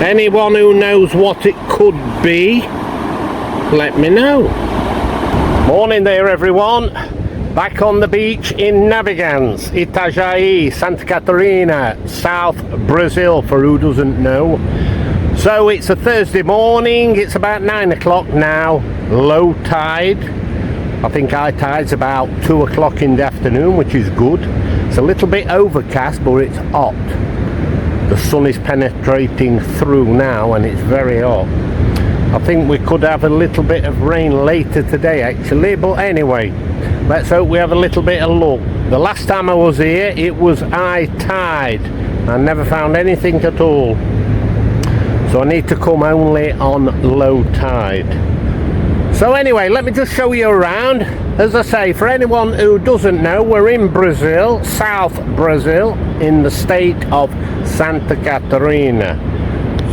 Anyone who knows what it could be, let me know. Morning there everyone. Back on the beach in Navegantes, Itajai, Santa Catarina, South Brazil, for who doesn't know. So it's a Thursday morning, it's about 9 o'clock now, low tide. I think high tide's about 2 o'clock in the afternoon, which is good. It's a little bit overcast, but it's hot. The sun is penetrating through now and it's very hot. I think we could have a little bit of rain later today actually, but anyway, let's hope we have a little bit of luck. The last time I was here, it was high tide. I never found anything at all. So I need to come only on low tide. So anyway, let me just show you around. As I say, for anyone who doesn't know, we're in Brazil, South Brazil, in the state of Santa Catarina.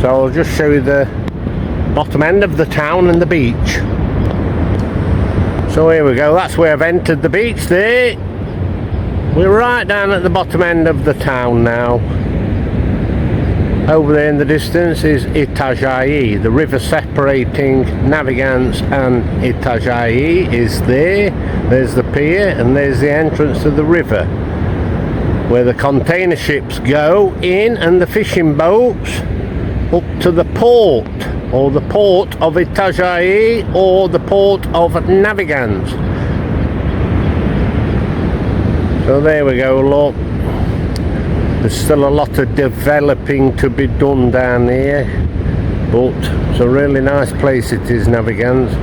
So I'll just show you the bottom end of the town and the beach. So here we go, that's where I've entered the beach there. We're right down at the bottom end of the town now. Over there in the distance is Itajai, the river separating Navegantes and Itajai is there. There's the pier and there's the entrance to the river, where the container ships go in and the fishing boats up to the port, or the port of Itajai or the port of Navegantes. So there we go, look. There's still a lot of developing to be done down here, but it's a really nice place it is, Navegantes.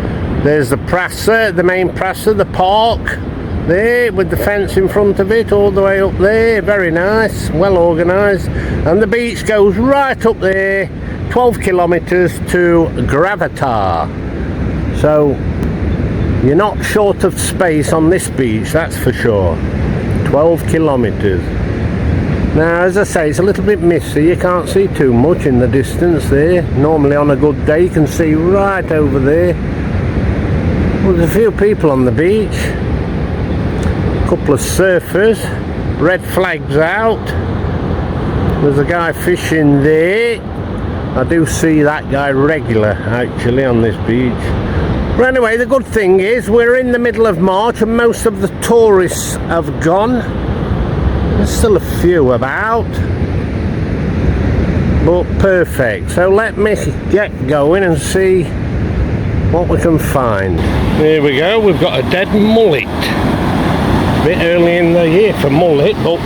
There's the Praça, the main Praça, the park there with the fence in front of it all the way up there. Very nice, well organised. And the beach goes right up there, 12 kilometres to Gravatar. So you're not short of space on this beach, that's for sure. 12 kilometres. Now, as I say, it's a little bit misty. You can't see too much in the distance there. Normally on a good day you can see right over there. Well, there's a few people on the beach. A couple of surfers. Red flags out. There's a guy fishing there. I do see that guy regular actually on this beach. But anyway, the good thing is we're in the middle of March and most of the tourists have gone. There's still a few about, but perfect. So let me get going and see what we can find. There we go, we've got a dead mullet. A bit early in the year for mullet, but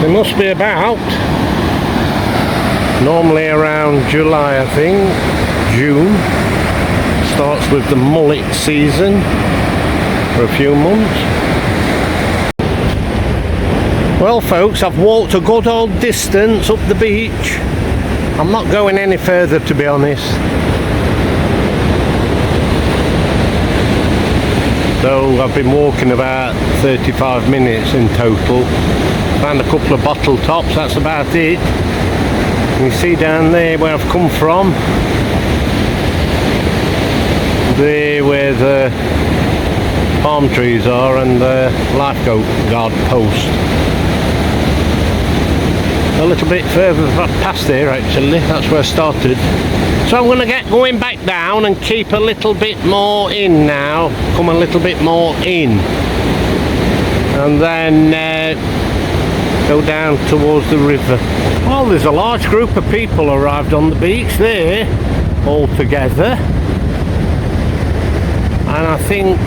they must be about. Normally around July, I think, June. Starts with the mullet season for a few months. Well folks, I've walked a good old distance up the beach. I'm not going any further, to be honest. So I've been walking about 35 minutes in total. Found a couple of bottle tops, that's about it. You see down there where I've come from. There where the palm trees are and the lifeguard post. A little bit further past there actually, that's where I started. So I'm going to get going back down and keep a little bit more in now, come a little bit more in, and then go down towards the river. Well, there's a large group of people arrived on the beach there, all together, and I think,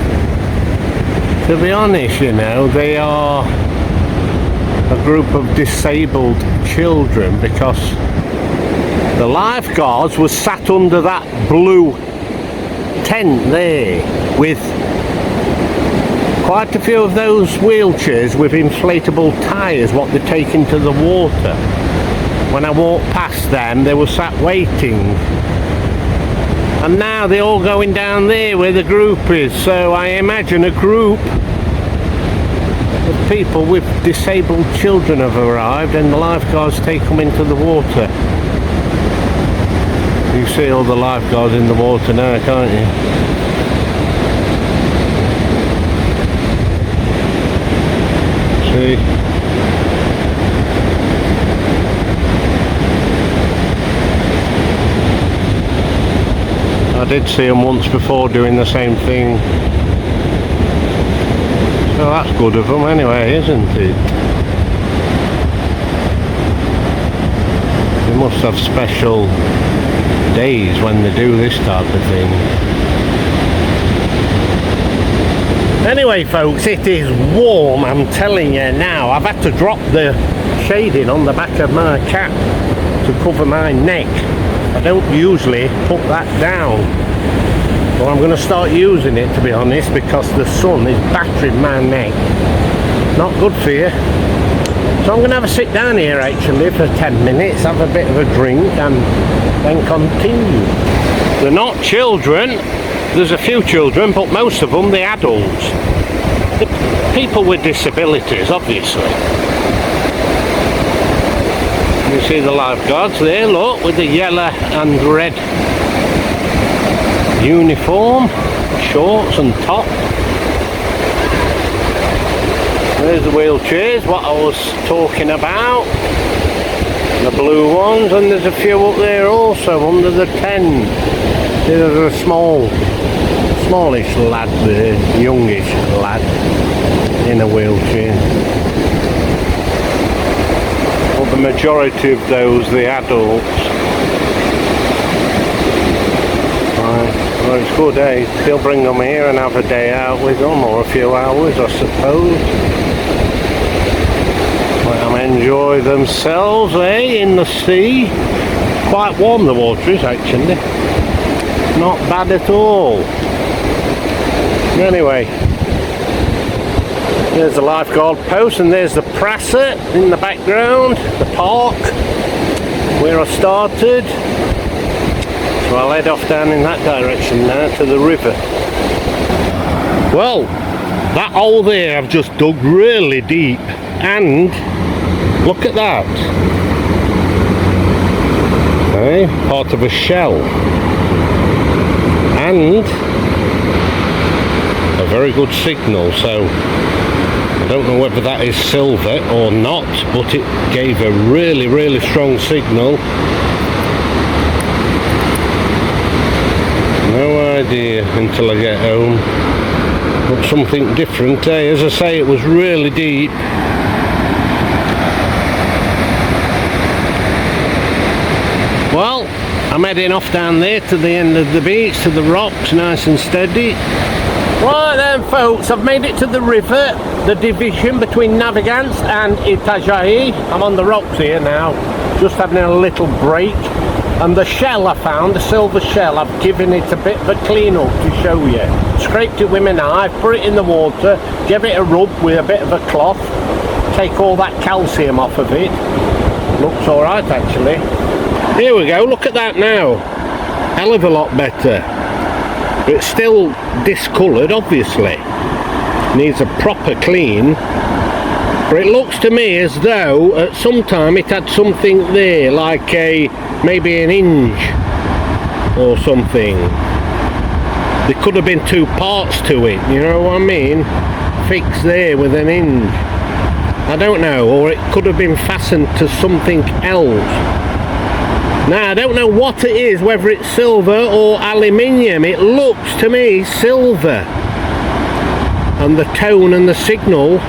to be honest, you know, they are a group of disabled children, because the lifeguards were sat under that blue tent there with quite a few of those wheelchairs with inflatable tyres what they take into the water. When I walked past them they were sat waiting, and now they're all going down there where the group is. So I imagine a group of people with disabled children have arrived and the lifeguards take them into the water. You see all the lifeguards in the water now, can't you? See? I did see them once before doing the same thing. So that's good of them anyway, isn't it? They must have special days when they do this type of thing. Anyway folks, it is warm, I'm telling you now. I've had to drop the shading on the back of my cap to cover my neck. I don't usually put that down, but I'm going to start using it, to be honest, because the sun is battering my neck. Not good for you. So I'm going to have a sit down here actually for 10 minutes, have a bit of a drink and then continue. They're not children. There's a few children, but most of them, the adults. The people with disabilities, obviously. You see the lifeguards there, look, with the yellow and red uniform, shorts and top. There's the wheelchairs, what I was talking about. The blue ones, and there's a few up there also, under the tent. There's a smallish lad there, youngish lad, in a wheelchair. But the majority of those, the adults. Right, well it's good, eh? Still bring them here and have a day out with them, or a few hours, I suppose. Let them enjoy themselves, eh, in the sea. Quite warm the water is actually. Not bad at all. Anyway, there's the lifeguard post and there's the Prasset in the background, the park where I started. So I'll head off down in that direction now to the river. Well, that hole there I've just dug really deep, and look at that. Okay, part of a shell. And a very good signal, so I don't know whether that is silver or not, but it gave a really strong signal. No idea until I get home. But something different, eh? As I say, it was really deep. Well, I'm heading off down there to the end of the beach, to the rocks, nice and steady. Right then folks, I've made it to the river, the division between Navegantes and Itajai. I'm on the rocks here now, just having a little break. And the shell I found, the silver shell, I've given it a bit of a clean up to show you. Scraped it with my knife, put it in the water, give it a rub with a bit of a cloth, take all that calcium off of it. Looks alright actually. Here we go, look at that now. Hell of a lot better. But it's still discoloured, obviously. Needs a proper clean. But it looks to me as though at some time it had something there, like maybe an hinge or something. There could have been two parts to it, you know what I mean? Fixed there with an hinge. I don't know, or it could have been fastened to something else. Now, I don't know what it is, whether it's silver or aluminium. It looks to me silver. And the tone and the signal,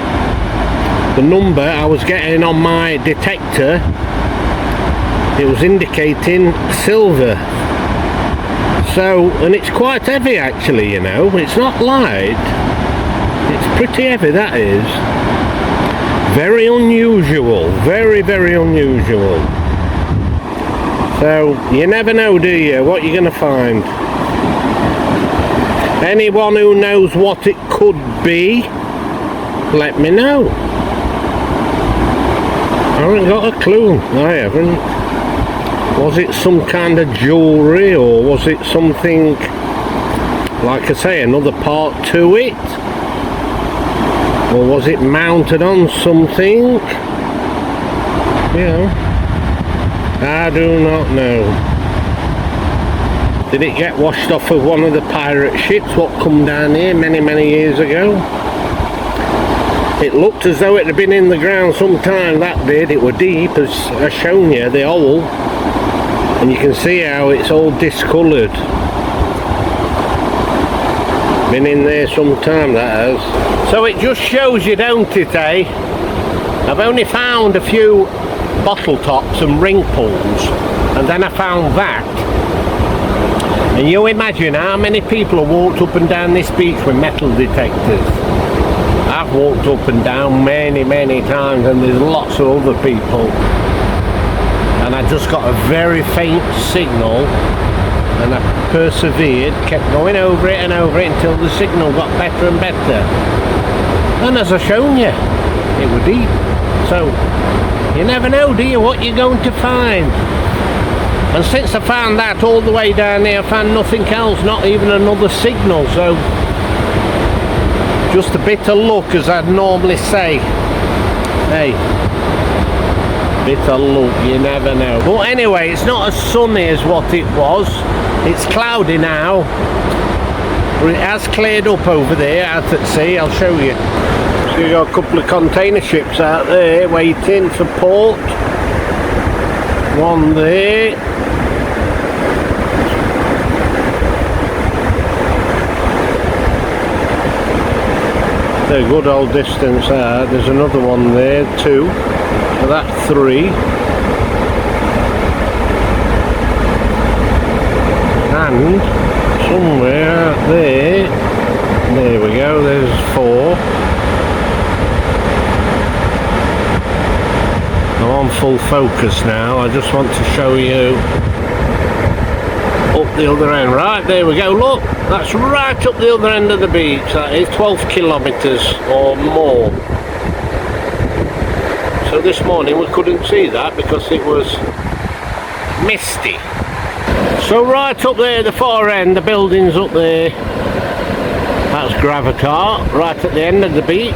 the number I was getting on my detector, it was indicating silver. So, and it's quite heavy actually, you know. It's not light. It's pretty heavy, that is. Very unusual. Very unusual. So, you never know, do you, what you're going to find. Anyone who knows what it could be, let me know. I haven't got a clue, I haven't. Was it some kind of jewellery, or was it something, like I say, another part to it? Or was it mounted on something? You know, I do not know. Did it get washed off of one of the pirate ships what come down here many years ago? It looked as though it had been in the ground sometime, that did. It were deep, as I've shown you, the hole. And you can see how it's all discoloured. Been in there some time, that has. So it just shows you, don't it, eh? I've only found a few bottle tops and ring pulls, and then I found that. And you imagine how many people have walked up and down this beach with metal detectors. I've walked up and down many times, and there's lots of other people. And I just got a very faint signal, and I persevered, kept going over it and over it until the signal got better and better. And as I've shown you, it was deep. So you never know, do you, what you're going to find. And since I found that all the way down here, I found nothing else, not even another signal. So just a bit of luck, as I'd normally say. Hey, bit of luck, you never know. But anyway, it's not as sunny as what it was. It's cloudy now, but it has cleared up over there out at sea. I'll show you. So you've got a couple of container ships out there waiting for port. One there. They're a good old distance there. There's another one there, 2. So that's 3. And somewhere out there we go, there's 4. I'm on full focus now. I just want to show you up the other end. Right, there we go, look, that's right up the other end of the beach. That is 12 kilometres or more. So this morning we couldn't see that because it was misty. So right up there, the far end, the buildings up there, that's Gravatar, right at the end of the beach.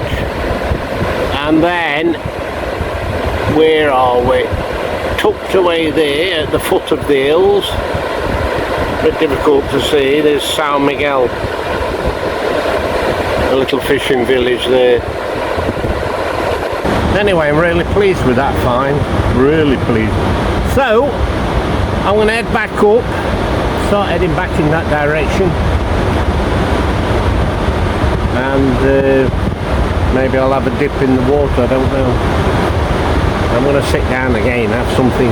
And then, where are we? Tucked away there at the foot of the hills, a bit difficult to see, there's São Miguel, a little fishing village there. Anyway, I'm really pleased with that find, really pleased. So, I'm going to head back up, start heading back in that direction, and maybe I'll have a dip in the water, I don't know. I'm going to sit down again, have something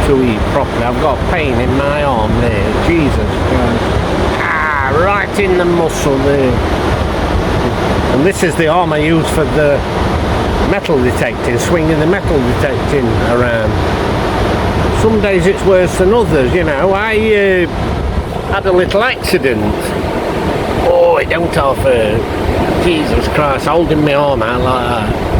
to eat properly. I've got pain in my arm there, Jesus Christ. Right in the muscle there. And this is the arm I use for the metal detecting, swinging the metal detecting around. Some days it's worse than others, you know. I had a little accident. Oh, it don't half hurt. Jesus Christ, holding my arm out like that.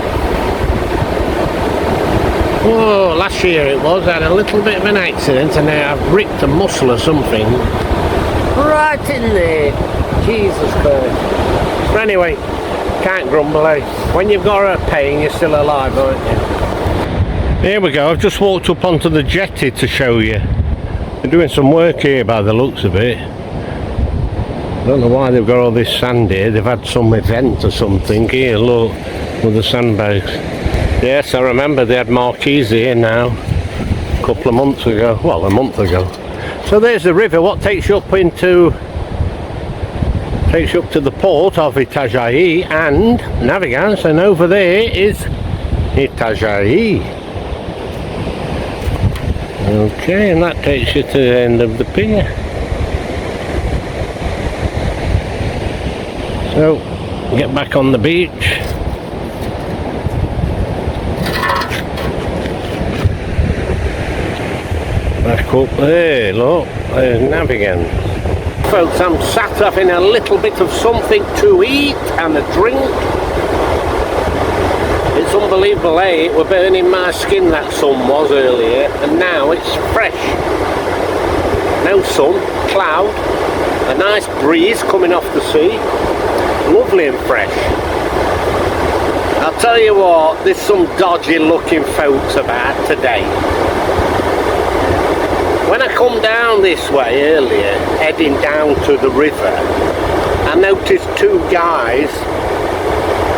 Oh, last year it was, I had a little bit of an accident and I've ripped a muscle or something. Right in there. Jesus Christ. But anyway, can't grumble, eh? When you've got a pain, you're still alive, aren't you? Here we go, I've just walked up onto the jetty to show you. They're doing some work here by the looks of it. I don't know why they've got all this sand here. They've had some event or something. Here, look, with the sandbags. Yes, I remember they had marquees here now. A couple of months ago. Well, a month ago. So there's the river. What takes you up into... takes you up to the port of Itajai and Navegantes, and over there is Itajai. Okay, and that takes you to the end of the pier. So, get back on the beach. Back up there, look, there's Navegantes. Folks, I'm sat having a little bit of something to eat and a drink. It's unbelievable, eh? It was burning my skin, that sun was earlier, and now it's fresh. No sun, cloud, a nice breeze coming off the sea, lovely and fresh. I'll tell you what, there's some dodgy looking folks about today. When I come down this way earlier, heading down to the river, I noticed 2 guys.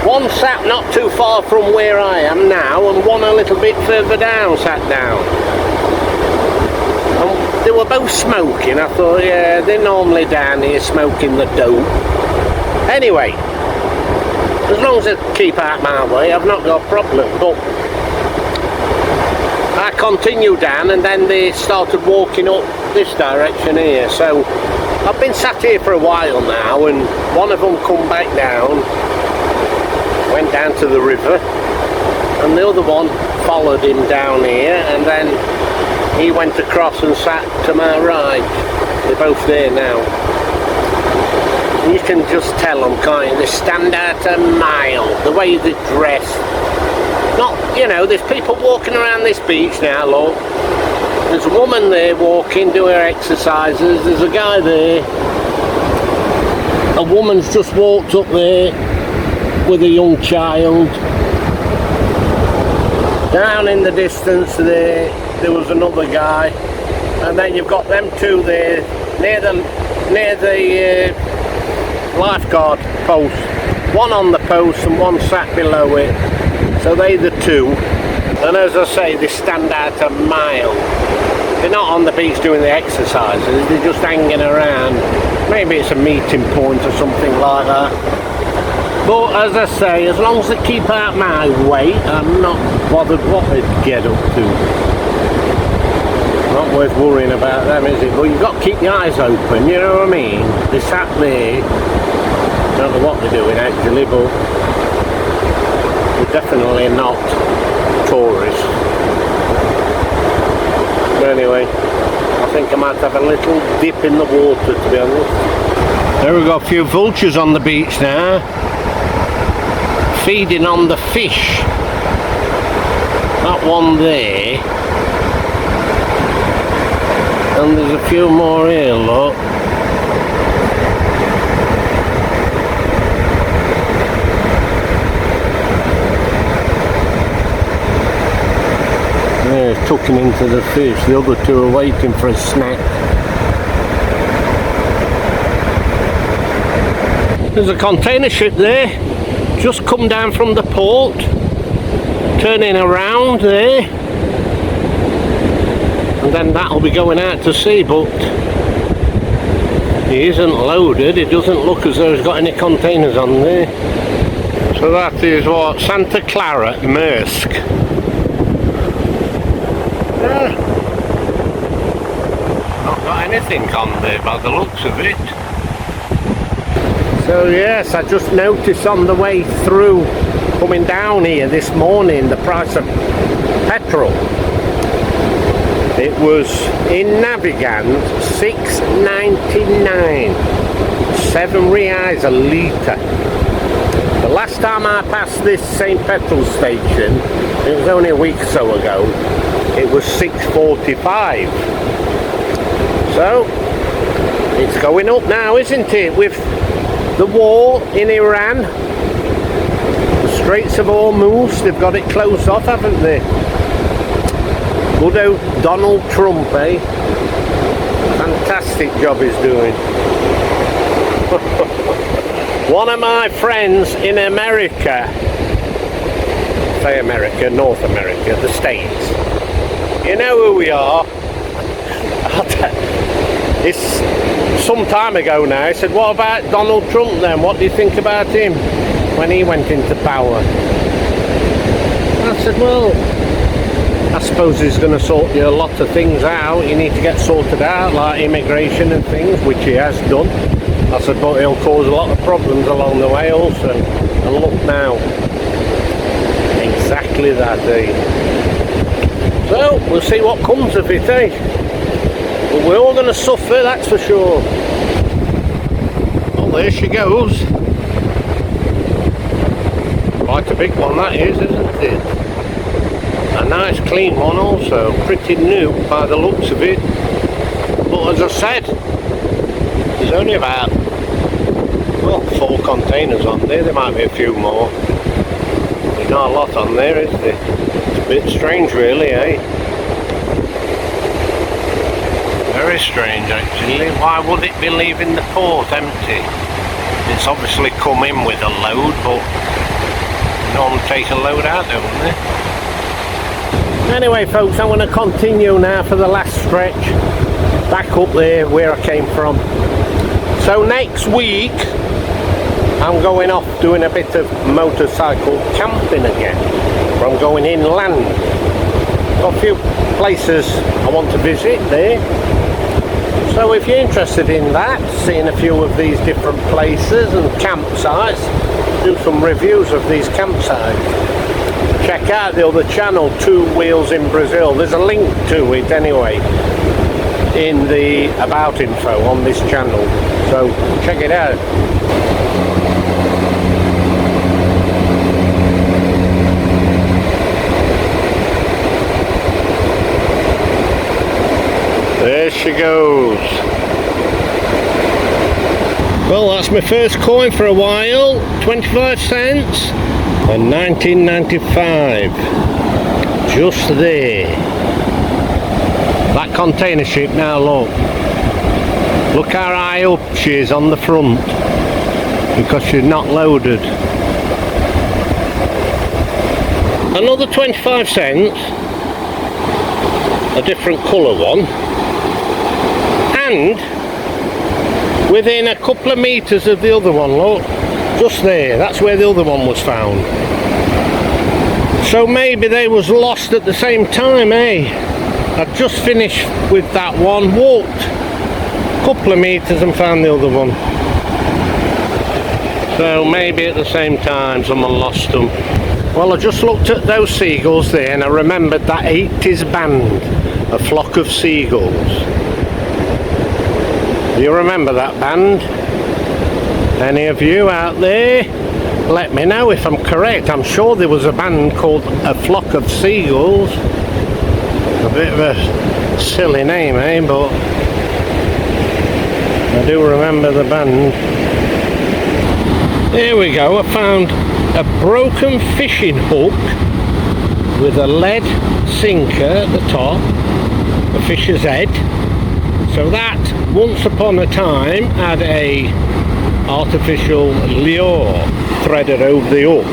One sat not too far from where I am now, and one a little bit further down sat down. And they were both smoking. I thought, yeah, they're normally down here smoking the dope. Anyway, as long as they keep out my way, I've not got a problem. But I continued down, and then they started walking up this direction here. So I've been sat here for a while now, and one of them come back down, went down to the river, and the other one followed him down here, and then he went across and sat to my right. They're both there now. You can just tell them, can't you? They stand out a mile, the way they dress. Not, you know, there's people walking around this beach now, look. There's a woman there walking, doing her exercises. There's a guy there. A woman's just walked up there with a young child. Down in the distance there was another guy. And then you've got them two there, near the lifeguard post. One on the post and one sat below it. So they're the two. And as I say, they stand out a mile. They're not on the beach doing the exercises, they're just hanging around. Maybe it's a meeting point or something like that. But as I say, as long as they keep out my way, I'm not bothered what they get up to. Not worth worrying about them, is it? But you've got to keep your eyes open, you know what I mean? They sat there, don't know what they're doing actually, but they're definitely not tourists. But anyway, I think I might have a little dip in the water, to be honest. There we go, a few vultures on the beach now, feeding on the fish. That one there. And there's a few more here, look. They're tucking into the fish. The other two are waiting for a snack. There's a container ship there. Just come down from the port. Turning around there. And then that'll be going out to sea, but he isn't loaded. It doesn't look as though he's got any containers on there. So that is what? Santa Clara, Maersk. Not got anything on there by the looks of it. So yes, I just noticed on the way through, coming down here this morning, the price of petrol. It was in Navegantes $6.99, 7 reais a litre. The last time I passed this same petrol station, it was only a week or so ago, it was $6.45. So it's going up now, isn't it, with the war in Iran, the Straits of Hormuz, they've got it closed off, haven't they? Good old Donald Trump, eh? Fantastic job he's doing. One of my friends in America, say America, North America, the States. You know who we are? It's some time ago now. He said, what about Donald Trump then? What do you think about him when he went into power? I said, well, I suppose he's going to sort you a lot of things out. You need to get sorted out, like immigration and things, which he has done. I said, but he'll cause a lot of problems along the way also. And look now, exactly that, eh? So we'll see what comes of it, eh? But we're all going to suffer, that's for sure. Well, there she goes. Quite a big one that is, isn't it? A nice clean one also, pretty new by the looks of it. But as I said, there's only about, well, 4 containers on there. There might be a few more. There's not a lot on there, is there? It's a bit strange really, eh? Very strange actually. Why would it be leaving the port empty? It's obviously come in with a load, but they normally take a load out, don't they? Anyway folks, I'm going to continue now for the last stretch back up there where I came from. So next week I'm going off doing a bit of motorcycle camping again. I'm going inland. Got a few places I want to visit there. So if you're interested in that, seeing a few of these different places and campsites, do some reviews of these campsites. Check out the other channel, Two Wheels in Brazil. There's a link to it anyway in the about info on this channel, so check it out. There she goes. Well, that's my first coin for a while, 25 cents and 1995. Just there. That container ship now, look how high up she is on the front because she's not loaded. Another 25 cents, a different colour one, and within a couple of metres of the other one, look, just there, that's where the other one was found. So maybe they was lost at the same time, eh? I've just finished with that one, walked a couple of metres and found the other one. So maybe at the same time someone lost them. Well, I just looked at those seagulls there and I remembered that 80s band, A Flock of Seagulls. Do you remember that band? Any of you out there? Let me know if I'm correct. I'm sure there was a band called A Flock of Seagulls. A bit of a silly name, eh? But I do remember the band. There we go. I found a broken fishing hook with a lead sinker at the top, a fisher's head. So that once upon a time had a artificial lure threaded over the hook,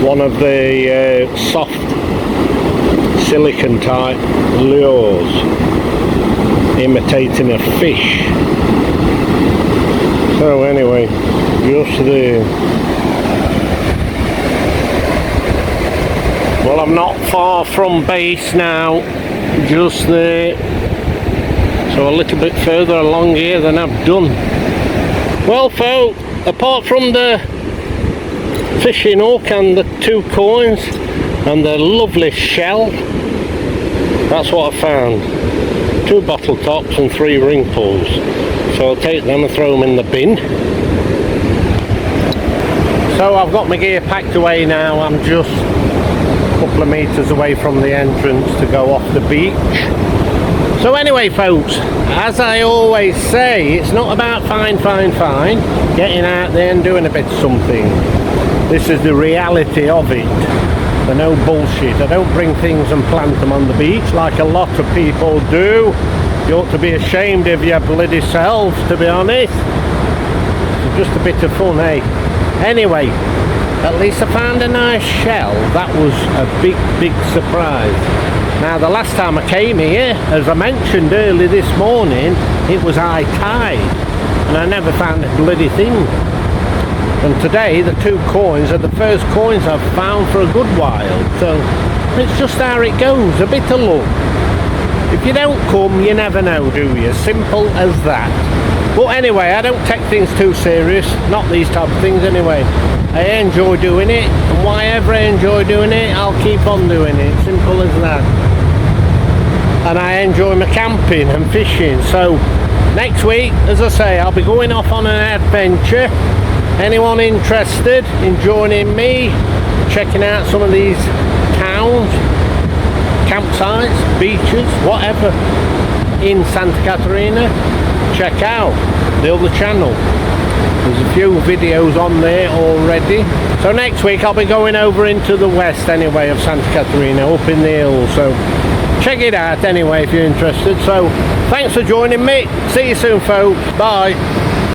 one of the soft silicon type lures imitating a fish. So anyway, just there. Well, I'm not far from base now, just there, so a little bit further along here than I've done. Well folks, apart from the fishing hook and the 2 coins and the lovely shell, that's what I found. 2 bottle tops and 3 ring pulls. So I'll take them and throw them in the bin. So I've got my gear packed away now. I'm just a couple of metres away from the entrance to go off the beach. So anyway folks, as I always say, it's not about fine, getting out there and doing a bit of something. This is the reality of it. There's no bullshit. I don't bring things and plant them on the beach like a lot of people do. You ought to be ashamed of your bloody selves, to be honest. It's just a bit of fun, eh? Anyway, at least I found a nice shell. That was a big surprise. Now the last time I came here, as I mentioned earlier this morning, it was high tide and I never found a bloody thing. And today the 2 coins are the first coins I've found for a good while. So it's just how it goes, a bit of luck. If you don't come, you never know, do you? Simple as that. But anyway, I don't take things too serious, not these type of things anyway. I enjoy doing it, and whatever I enjoy doing it, I'll keep on doing it, simple as that. And I enjoy my camping and fishing. So next week, as I say, I'll be going off on an adventure. Anyone interested in joining me, checking out some of these towns, campsites, beaches, whatever in Santa Catarina, check out the other channel. There's a few videos on there already. So next week I'll be going over into the west anyway of Santa Catarina, up in the hills. So check it out anyway if you're interested. So thanks for joining me. See you soon folks. Bye.